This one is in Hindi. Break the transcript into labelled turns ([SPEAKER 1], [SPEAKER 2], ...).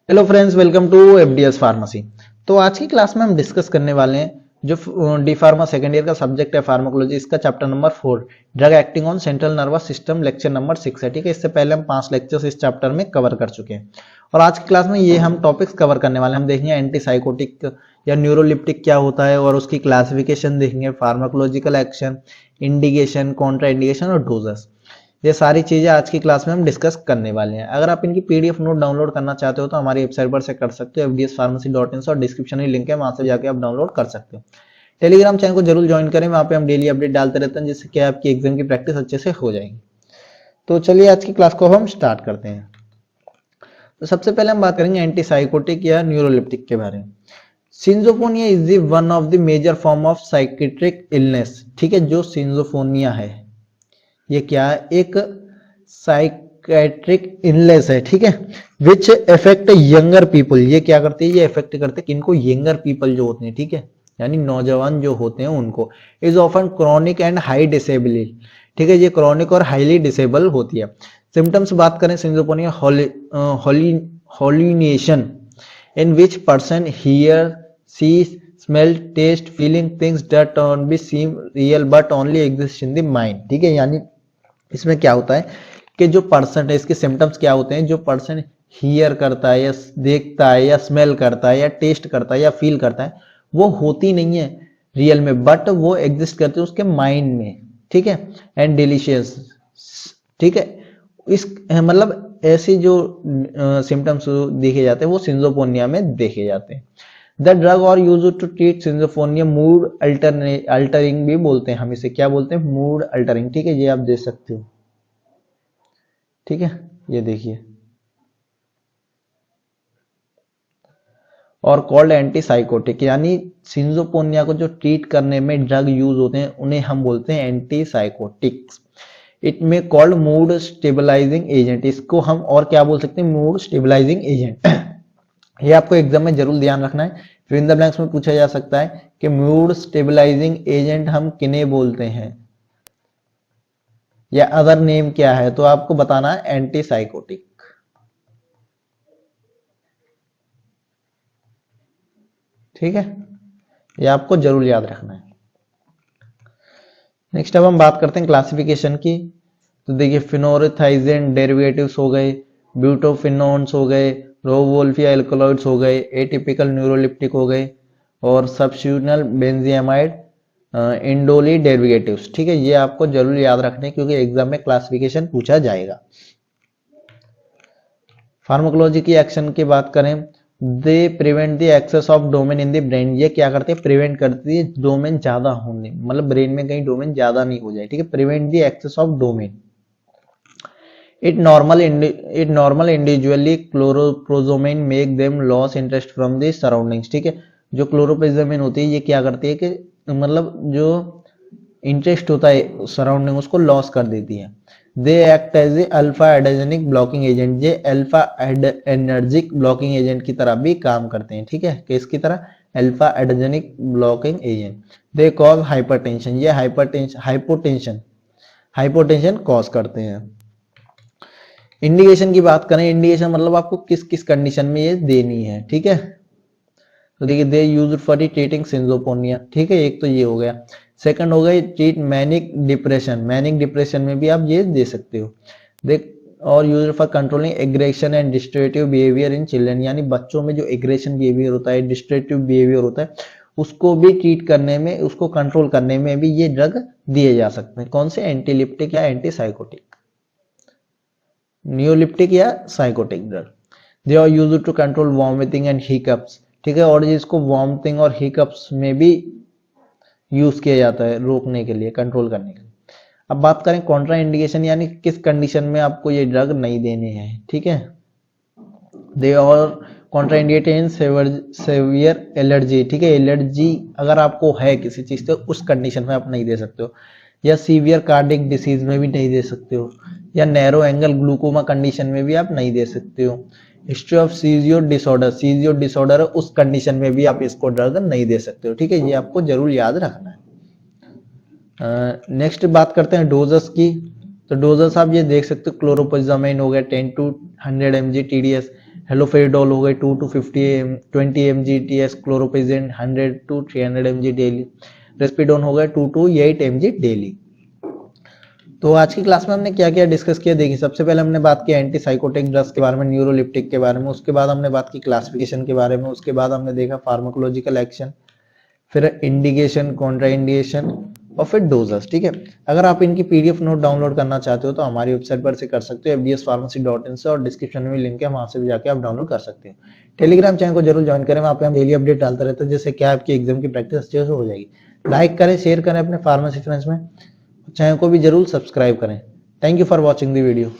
[SPEAKER 1] Hello friends, welcome to FDS pharmacy. तो आज की क्लास में हम डिस्कस करने वाले हैं जो डी फार्मा सेकेंड ईयर का सब्जेक्ट है फार्माकोलॉजी, इसका chapter number 4 drug acting on central nervous system, lecture number 6 है। ठीक है, इससे पहले हम 5 लेक्चर्स इस चैप्टर में कवर कर चुके हैं और आज की क्लास में ये हम टॉपिक्स कवर करने वाले हैं। हम देखेंगे एंटी साइकोटिक या न्यूरोलिप्टिक क्या होता है और उसकी क्लासिफिकेशन देखेंगे, pharmacological action, indication, Contra indication और डोजेस। ये सारी चीजें आज की क्लास में हम डिस्कस करने वाले हैं। अगर आप इनकी पीडीएफ नोट डाउनलोड करना चाहते हो तो हमारी वेबसाइट पर से कर सकते हो, fdspharmacy.in से, और डिस्क्रिप्शन में लिंक है, वहां से जाके आप डाउनलोड कर सकते हो। टेलीग्राम चैनल को जरूर ज्वाइन करें, वहां पे हम डेली अपडेट डालते रहते हैं, जिससे कि आपकी एग्जाम की प्रैक्टिस अच्छे से हो जाएगी। तो चलिए आज की क्लास को हम स्टार्ट करते हैं। तो सबसे पहले हम बात करेंगे एंटीसाइकोटिक या न्यूरोलिप्टिक के बारे में। Schizophrenia is the one of the major form of psychiatric illness. ठीक है, जो सिंजोफोनिया है ये क्या है, एक साइकेट्रिक इलनेस है। ठीक है, विच इफेक्ट यंगर पीपल। ये क्या करते हैं, ये इफेक्ट करते हैं किनको, यंगर पीपल जो होते हैं, ठीक है, यानी नौजवान जो होते हैं उनको। Is often chronic and high disability. ठीक है, ये क्रॉनिक और हाईली डिसेबल होती है। सिम्टम्स बात करें सिंजोफोनिया, हॉल्यूनेशन in which person hear, see, smell, taste, feeling things that don't be seem real but only exist in the mind। ठीक है, यानी इसमें क्या होता है कि जो पर्सन है, इसके सिम्टम्स क्या होते हैं, जो पर्सन हियर करता है या देखता है या स्मेल करता है या टेस्ट करता है या फील करता है, वो होती नहीं है रियल में, बट वो एग्जिस्ट करते हैं उसके माइंड में। ठीक है, एंड डिलीशियस। ठीक है, इस मतलब ऐसे जो सिम्टम्स देखे जाते हैं वो सिंजोफोनिया में देखे जाते हैं। The drug are use to treat schizophrenia mood altering भी बोलते हैं हम इसे। क्या बोलते हैं, मूड अल्टरिंग। ठीक है, ये आप देख सकते हो। ठीक है, ये देखिए, और कॉल्ड एंटीसाइकोटिक, यानी सिंजोफोनिया को जो ट्रीट करने में ड्रग यूज होते हैं उन्हें हम बोलते हैं एंटीसाइकोटिक्स। इट में कॉल्ड मूड स्टेबलाइजिंग एजेंट। इसको हम और क्या बोल सकते हैं, मूड स्टेबलाइजिंग एजेंट। ये आपको एग्जाम में जरूर ध्यान रखना है, फिर इन द ब्लैंक्स में पूछा जा सकता है कि मूड स्टेबलाइजिंग एजेंट हम किन्हें बोलते हैं या अदर नेम क्या है, तो आपको बताना है एंटीसाइकोटिक। ठीक है, ये आपको जरूर याद रखना है। नेक्स्ट अब हम बात करते हैं क्लासिफिकेशन की। तो देखिए, फिनोरेथाइजिन डेरिवेटिव्स हो गए, ब्यूटोफिनोन्स हो गए, रोवोल्फिया एल्कलॉइड्स हो गए, एटिपिकल न्यूरोलिप्टिक हो गए, और सब्स्टिट्यूशनल बेंजीमाइड इंडोली डेरिवेटिव्स। ठीक है, ये आपको जरूर याद रखने, क्योंकि एग्जाम में क्लासिफिकेशन पूछा जाएगा। फार्माकोलॉजी की एक्शन की बात करें, they prevent the access of domain in the brain. ये क्या करते हैं, प्रिवेंट करती है डोमेन ज्यादा होने, मतलब ब्रेन में कहीं डोमेन ज्यादा नहीं हो जाए। ठीक है, prevent the access of domain. It normal individually chlorpromazine make them loss interest from the surroundings. ठीक है, जो क्लोरोप्रोजोमेन होती है ये क्या करती है कि मतलब जो इंटरेस्ट होता है सराउंडिंग उसको लॉस कर देती है। They act as a alpha adrenergic blocking agent. ये अल्फा एनर्जिक ब्लॉकिंग एजेंट की तरह भी काम करते हैं। ठीक है, किसकी तरह, alpha adrenergic blocking agent. They cause hypertension. ये हाइपोटेंशन कॉज करते हैं। इंडिकेशन की बात करें, इंडिकेशन मतलब आपको किस किस कंडीशन में ये देनी है। ठीक है, तो देखिए, दे यूज फॉर ट्रीटिंग सिंजोफोनिया। ठीक है, एक तो ये हो गया। सेकंड हो गया treat manic depression. Manic depression में भी आप ये दे सकते हो। देख, और use for controlling aggression and destructive behaviour in children, यानी बच्चों में जो एग्रेशन बिहेवियर होता है, डिस्ट्रक्टिव बिहेवियर होता है, उसको भी ट्रीट करने में, उसको कंट्रोल करने में भी ये ड्रग दिए जा सकते हैं। कौन से, एंटीलिप्टिक या एंटीसाइकोटिक, न्यूरोलिप्टिक या psychotic drug. They are used to control vomiting and hiccups. ठीक है, और इसको वॉमिटिंग और हिकअप्स में भी यूज किया जाता है, रोकने के लिए, कंट्रोल करने के लिए। अब बात करें कॉन्ट्रा इंडिकेशन, यानी किस कंडीशन में आपको ये ड्रग नहीं देने हैं। ठीक है, they are contraindicated in severe allergy. ठीक है, एलर्जी अगर आपको है किसी चीज से, उस कंडीशन में आप नहीं दे सकते हो, या सीवियर कार्डिक डिसीज में भी नहीं दे सकते हो, या नैरो एंगल ग्लूकोमा कंडीशन में भी आप नहीं दे सकते हो। हिस्ट्री ऑफ सीजियो डिसऑर्डर उस कंडीशन में भी आप इसको ड्रग नहीं दे सकते हो। ठीक है, ये आपको जरूर याद रखना है। नेक्स्ट बात करते हैं डोजेस की। तो डोजेस आप ये देख सकते हो, क्लोरोपेजामाइन हो गया 10 to 100 mg TDS, हेलोफेरिडोल हो गए 2 to 20 mg ts, chlorpromazine 100 to 300 mg daily, risperidone हो गए 2 to 8 mg डेली। तो आज की क्लास में हमने क्या क्या डिस्कस किया देखिए, सबसे पहले हमने बात की एंटी साइकोटिक ड्रग्स के बारे में, न्यूरोलिप्टिक के बारे में, उसके बाद हमने बात की क्लासिफिकेशन के बारे में, उसके बाद हमने देखा फार्माकोलॉजिकल एक्शन, फिर इंडिकेशन, कॉन्ट्राइंडिकेशन और फिर डोजेस। ठीक है, अगर आप इनकी पीडीएफ नोट डाउनलोड करना चाहते हो तो हमारी वेबसाइट पर से कर सकते हो fdspharmacy.in से, और डिस्क्रिप्शन में लिंक है, वहां से भी जाके आप डाउनलोड कर सकते हो। टेलीग्राम चैनल को जरूर ज्वाइन करें, वहां पे हम डेली अपडेट डालते रहते हैं, जिससे क्या आपकी एग्जाम की प्रैक्टिस अच्छे से हो जाएगी। लाइक करें, शेयर करें अपने फार्मेसी फ्रेंड्स में, चैनल को भी जरूर सब्सक्राइब करें। Thank you for watching the video.